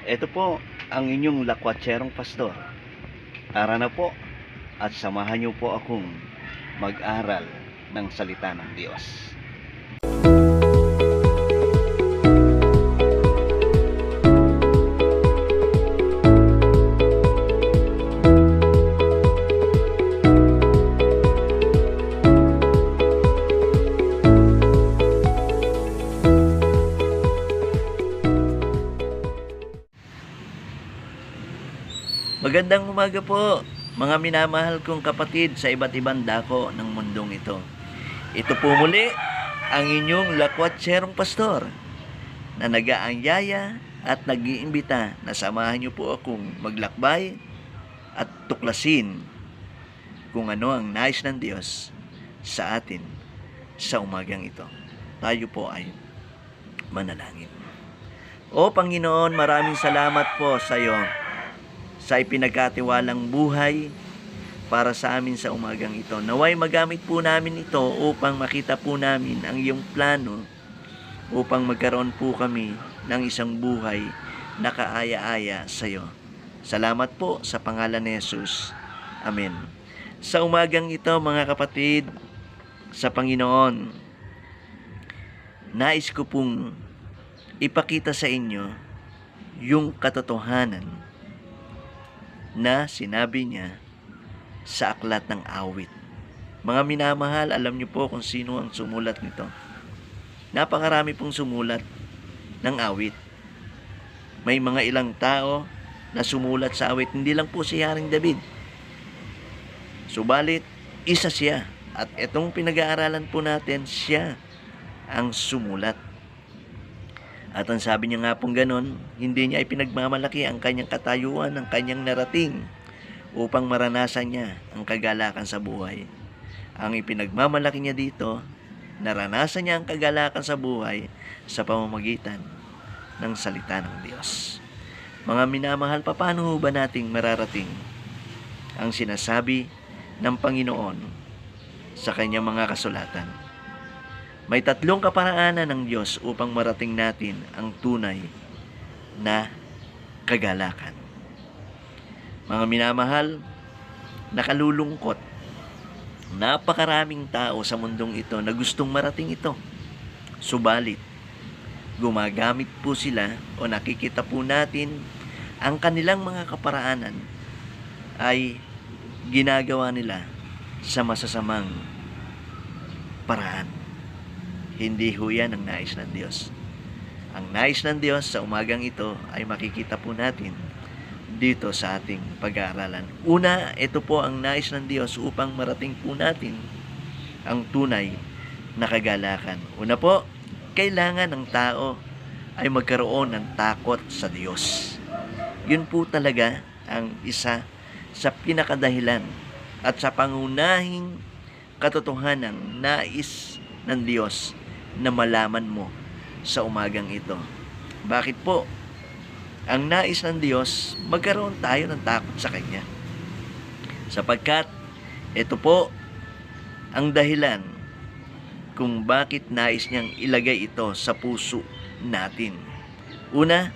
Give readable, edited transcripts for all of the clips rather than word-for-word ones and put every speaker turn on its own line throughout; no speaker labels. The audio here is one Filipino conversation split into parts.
Ito po ang inyong lakwatserong pastor. Tara na po at samahan niyo po akong mag-aral ng salita ng Diyos. Magandang umaga po, mga minamahal kong kapatid sa iba't ibang dako ng mundong ito. Ito po muli ang inyong lakwatserong pastor na nag-aanyaya at nag-iimbita na samahan niyo po akong maglakbay at tuklasin kung ano ang nais ng Diyos sa atin sa umagang ito. Tayo po ay manalangin. O Panginoon, maraming salamat po sa iyo sa ipinagkatiwalang buhay para sa amin sa umagang ito. Naway magamit po namin ito upang makita po namin ang iyong plano upang magkaroon po kami ng isang buhay na kaaya-aya sa iyo. Salamat po sa pangalan ni Jesus. Amen. Sa umagang ito mga kapatid, sa Panginoon, nais ko pong ipakita sa inyo yung katotohanan na sinabi niya sa aklat ng awit. Mga minamahal, alam niyo po kung sino ang sumulat nito. Napakarami pong sumulat ng awit. May mga ilang tao na sumulat sa awit, hindi lang po si Haring David. Subalit, isa siya. At itong pinag-aaralan po natin, siya ang sumulat. At ang sabi niya nga pong ganon, hindi niya ipinagmamalaki ang kanyang katayuan, ang kanyang narating upang maranasan niya ang kagalakan sa buhay. Ang ipinagmamalaki niya dito, naranasan niya ang kagalakan sa buhay sa pamamagitan ng salita ng Diyos. Mga minamahal, paano ba nating mararating ang sinasabi ng Panginoon sa kanyang mga kasulatan? May tatlong kaparaanan ng Diyos upang marating natin ang tunay na kagalakan. Mga minamahal, nakalulungkot. Napakaraming tao sa mundong ito na gustong marating ito. Subalit, gumagamit po sila o nakikita po natin ang kanilang mga kaparaanan ay ginagawa nila sa masasamang paraan. Hindi ho yan ang nais ng Diyos. Ang nais ng Diyos sa umagang ito ay makikita po natin dito sa ating pag-aaralan. Una, ito po ang nais ng Diyos upang marating po natin ang tunay na kagalakan. Una po, kailangan ng tao ay magkaroon ng takot sa Diyos. Yun po talaga ang isa sa pinakadahilan at sa pangunahing katotohanan nais ng Diyos na malaman mo sa umagang ito. Bakit po? Ang nais ng Diyos, magkaroon tayo ng takot sa Kanya. Sapagkat, ito po ang dahilan kung bakit nais niyang ilagay ito sa puso natin. Una,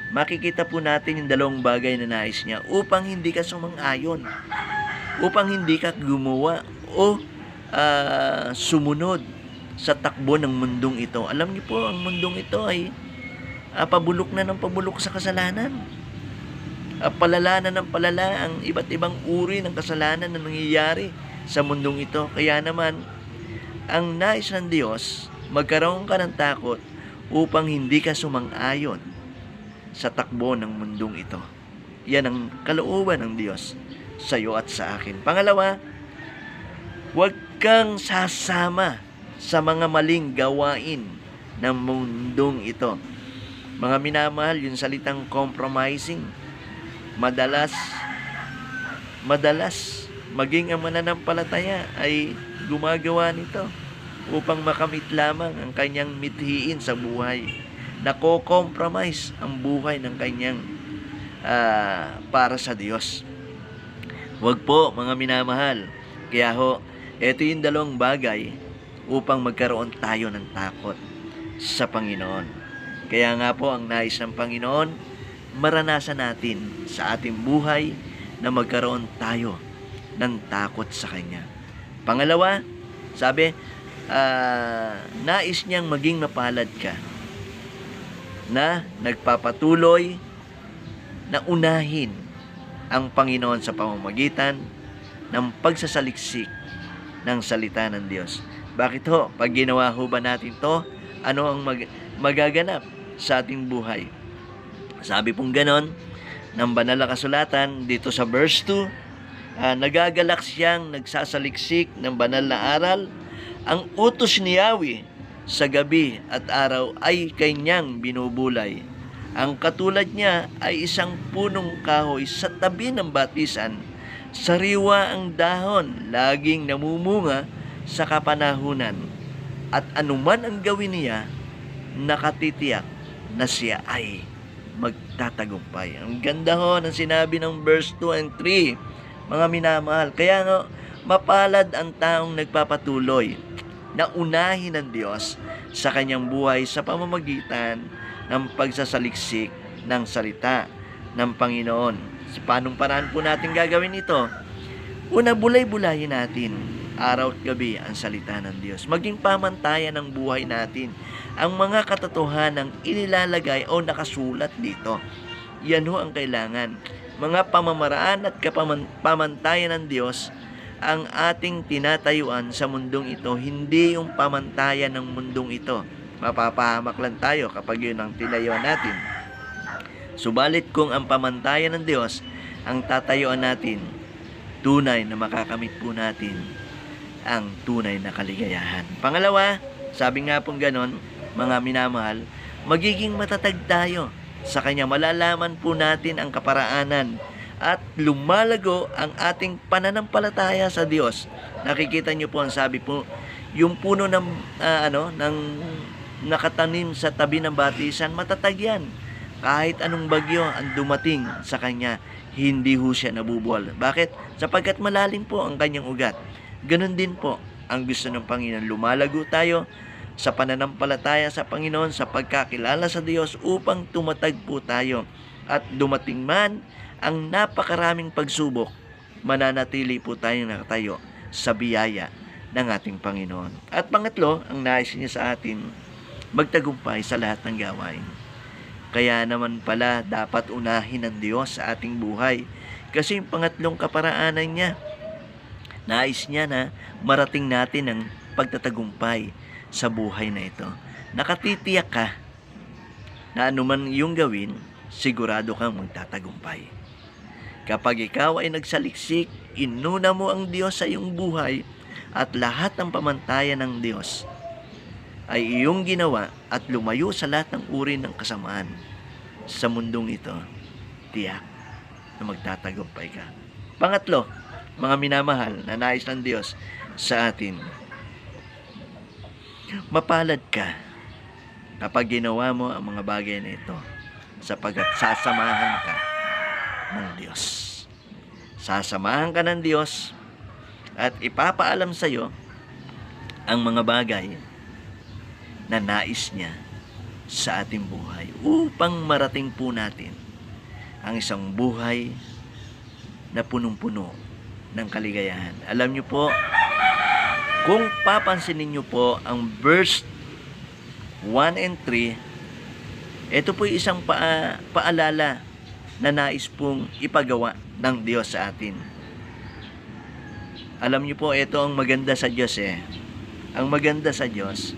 makikita po natin yung dalawang bagay na nais niya upang hindi ka sumang-ayon, upang hindi ka gumawa o sumunod sa takbo ng mundong ito. Alam niyo po, ang mundong ito ay pabulok na ng pabulok sa kasalanan. Palala na ng palala ang iba't ibang uri ng kasalanan na nangyayari sa mundong ito. Kaya naman, ang nais ng Diyos, magkaroon ka ng takot upang hindi ka sumang-ayon sa takbo ng mundong ito. Yan ang kalooban ng Diyos sa iyo at sa akin. Pangalawa, huwag kang sasama sa mga maling gawain ng mundong ito. Mga minamahal, yung salitang compromising, madalas maging ang mananampalataya ay gumagawa nito upang makamit lamang ang kanyang mithiin sa buhay. Nako-compromise ang buhay ng kanyang para sa Diyos. Huwag po mga minamahal. Kaya ho, ito yung dalawang bagay upang magkaroon tayo ng takot sa Panginoon. Kaya nga po ang nais ng Panginoon, maranasan natin sa ating buhay na magkaroon tayo ng takot sa Kanya. Pangalawa, sabi, nais niyang maging mapalad ka na nagpapatuloy na unahin ang Panginoon sa pamamagitan ng pagsasaliksik ng salita ng Diyos. Bakit ho? Pag ginawa ho ba natin to, ano ang magaganap sa ating buhay? Sabi pong ganon ng banal na kasulatan dito sa verse 2, nagagalak siyang nagsasaliksik ng banal na aral. Ang utos ni Yahweh sa gabi at araw ay kanyang binubulay. Ang katulad niya ay isang punong kahoy sa tabi ng batisan. Sariwa ang dahon, laging namumunga sa kapanahunan. At anuman ang gawin niya, nakatitiyak na siya ay magtatagumpay. Ang ganda ho ng sinabi ng verse 2 and 3, mga minamahal. Kaya nga, mapalad ang taong nagpapatuloy na unahin ng Diyos sa kanyang buhay sa pamamagitan ng pagsasaliksik ng salita ng Panginoon. Sa paanong paraan po natin gagawin ito? Una, bulay-bulayin natin araw at gabi ang salita ng Diyos. Maging pamantayan ng buhay natin ang mga katotohanang inilalagay o nakasulat dito. Yan ho ang kailangan. Mga pamamaraan at pamantayan ng Diyos ang ating tinatayuan sa mundong ito, hindi yung pamantayan ng mundong ito. Mapapahamak lang tayo kapag yun ang tinayuan natin. Subalit kung ang pamantayan ng Diyos ang tatayuan natin, tunay na makakamit po natin ang tunay na kaligayahan. Pangalawa, sabi nga pong ganon, mga minamahal, magiging matatag tayo sa Kanya. Malalaman po natin ang kaparaanan at lumalago ang ating pananampalataya sa Diyos. Nakikita niyo po ang sabi po, yung puno ng ng nakatanim sa tabi ng batisan, matatag yan. Kahit anong bagyo ang dumating sa kanya, hindi ho siya nabubuwal. Bakit? Sapagkat malalim po ang kanyang ugat. Ganon din po ang gusto ng Panginoon. Lumalago tayo sa pananampalataya sa Panginoon, sa pagkakilala sa Diyos upang tumatag po tayo. At dumating man ang napakaraming pagsubok, mananatili po tayong nakatayo sa biyaya ng ating Panginoon. At pangatlo, ang nais niya sa atin, magtagumpay sa lahat ng gawain. Kaya naman pala dapat unahin ng Diyos sa ating buhay. Kasi yung pangatlong kaparaanan niya, nais niya na marating natin ang pagtatagumpay sa buhay na ito. Nakatitiyak ka na anuman yung gawin, sigurado kang magtatagumpay. Kapag ikaw ay nagsaliksik, inuna mo ang Diyos sa iyong buhay at lahat ng pamantayan ng Diyos ay iyong ginawa at lumayo sa lahat ng uri ng kasamaan sa mundong ito, tiyak na magtatagumpay ka. Pangatlo, mga minamahal na nais ng Diyos sa atin, mapalad ka kapag ginawa mo ang mga bagay na ito sapagkat sasamahan ka ng Diyos. Sasamahan ka ng Diyos at ipapaalam sa iyo ang mga bagay na nais niya sa ating buhay upang marating po natin ang isang buhay na punong-puno ng kaligayahan. Alam niyo po, kung papansinin niyo po ang verse 1 and 3, ito po isang paalala na nais pong ipagawa ng Diyos sa atin. Alam niyo po, ito ang maganda sa Diyos Ang maganda sa Diyos,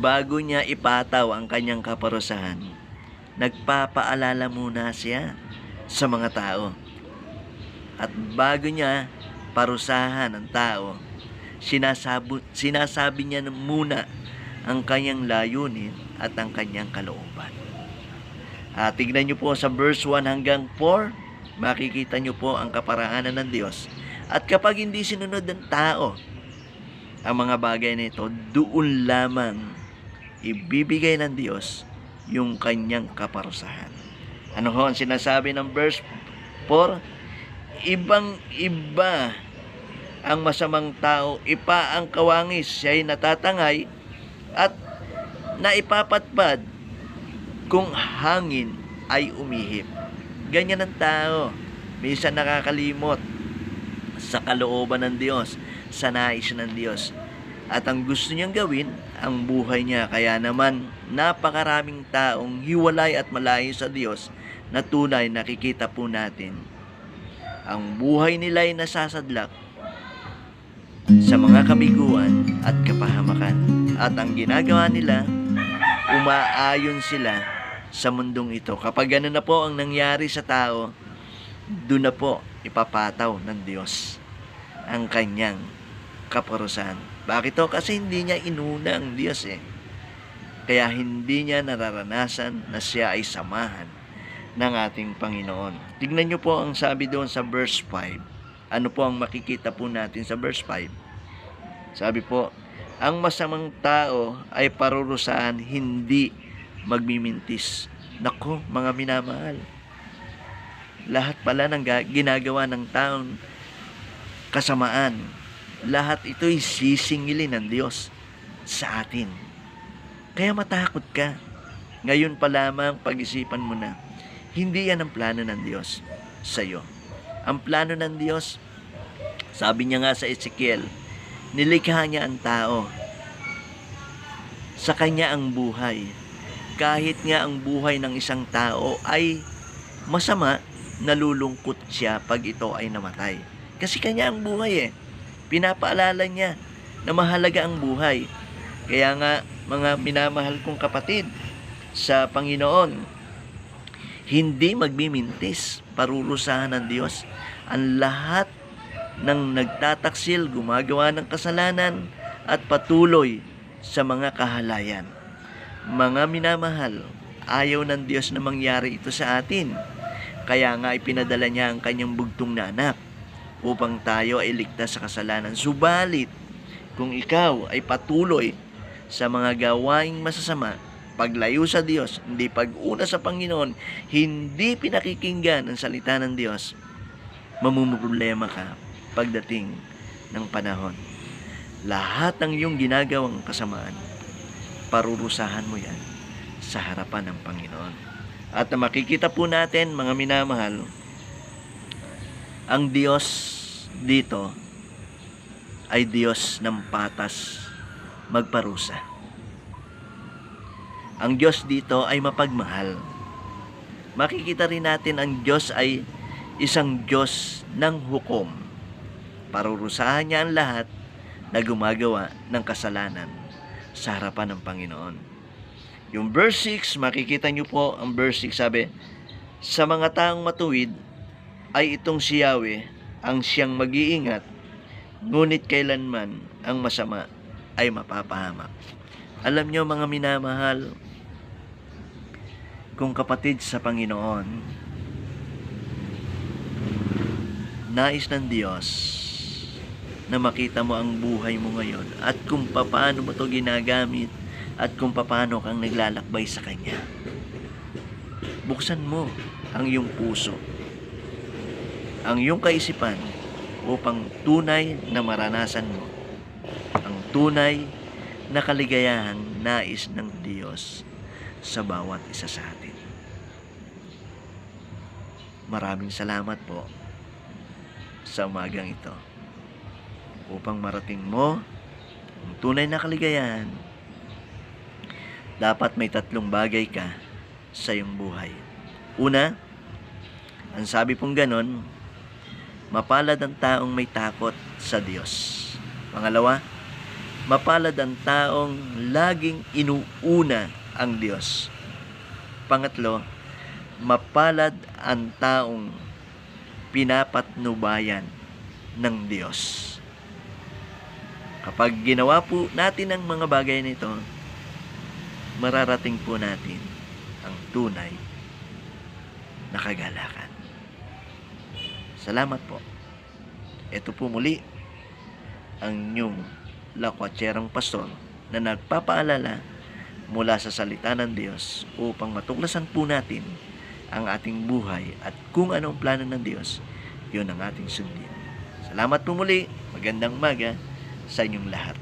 bago niya ipataw ang kanyang kaparusahan, nagpapaalala muna siya sa mga tao. At bago niya parusahan ang tao, sinasabi niya muna ang kanyang layunin at ang kanyang kalooban. Tignan niyo po sa verse 1 hanggang 4, makikita niyo po ang kaparaanan ng Diyos. At kapag hindi sinunod ng tao ang mga bagay na ito, doon lamang ibibigay ng Diyos yung kanyang kaparusahan. Ano ho ang sinasabi ng verse 4? Ibang-iba ang masamang tao, ipa ang kawangis, siya'y natatangay at naipapatpad kung hangin ay umihip. Ganyan ang tao. Minsan nakakalimot sa kalooban ng Diyos, sa nais ng Diyos. At ang gusto niyang gawin, ang buhay niya. Kaya naman, napakaraming taong hiwalay at malayo sa Diyos na tunay nakikita po natin. Ang buhay nila ay nasasadlak sa mga kabiguan at kapahamakan. At ang ginagawa nila, umaayon sila sa mundong ito. Kapag gano'n na po ang nangyari sa tao, doon na po ipapataw ng Diyos ang kanyang kaparusahan. Bakit to? Kasi hindi niya inuna ang Diyos Kaya hindi niya nararanasan na siya ay samahan ng ating Panginoon. Tignan niyo po ang sabi doon sa verse 5. Ano po ang makikita po natin sa verse 5? Sabi po, ang masamang tao ay parurusahan, hindi magmimintis. Nako, mga minamahal. Lahat pala ng ginagawa ng taong kasamaan, lahat ito'y sisingilin ng Diyos sa atin. Kaya matakot ka. Ngayon pa lamang pag-isipan mo na, hindi yan ang plano ng Diyos sa iyo. Ang plano ng Diyos, sabi niya nga sa Ezekiel, nilikha niya ang tao. Sa kanya ang buhay. Kahit nga ang buhay ng isang tao ay masama, nalulungkot siya pag ito ay namatay. Kasi kanya ang buhay Pinapaalala niya na mahalaga ang buhay. Kaya nga, mga minamahal kong kapatid sa Panginoon, hindi magmimintis, parurusahan ng Diyos ang lahat ng nagtataksil, gumagawa ng kasalanan at patuloy sa mga kahalayan. Mga minamahal, ayaw ng Diyos na mangyari ito sa atin. Kaya nga ipinadala niya ang kanyang bugtong na anak upang tayo ay ligtas sa kasalanan. Subalit, kung ikaw ay patuloy sa mga gawaing masasama, paglayo sa Diyos, hindi pag-una sa Panginoon, hindi pinakikinggan ang salita ng Diyos, mamumroblema ka pagdating ng panahon. Lahat ng iyong ginagawang kasamaan, parurusahan mo yan sa harapan ng Panginoon. At na makikita po natin, mga minamahal, ang Diyos dito ay Diyos ng patas magparusa. Ang Diyos dito ay mapagmahal. Makikita rin natin ang Diyos ay isang Diyos ng hukom. Parurusahan niya ang lahat na gumagawa ng kasalanan sa harapan ng Panginoon. Yung verse 6, makikita niyo po ang verse 6, sabi, sa mga taong matuwid ay itong si Yahweh ang siyang mag-iingat, ngunit kailanman ang masama ay mapapahamak. Alam niyo mga minamahal, kung kapatid sa Panginoon, nais ng Diyos na makita mo ang buhay mo ngayon at kung paano mo ito ginagamit at kung paano kang naglalakbay sa Kanya. Buksan mo ang iyong puso, ang iyong kaisipan upang tunay na maranasan mo ang tunay na kaligayahang nais ng Diyos sa bawat isa sa atin. Maraming salamat po sa umagang ito upang marating mo ang tunay na kaligayahan. Dapat may 3 bagay ka sa iyong buhay. Una, ang sabi pong ganon, mapalad ang taong may takot sa Diyos. Pangalawa, mapalad ang taong laging inuuna ang Diyos. Pangatlo, mapalad ang taong pinapatnubayan ng Diyos. Kapag ginawa po natin ang mga bagay nito, mararating po natin ang tunay na kagalakan. Salamat po. Ito po muli ang inyong lakwatserang pastor na nagpapaalala mula sa salita ng Diyos upang matuklasan po natin ang ating buhay at kung anong plano ng Diyos, yun ang ating sundin. Salamat po muli. Magandang umaga sa inyong lahat.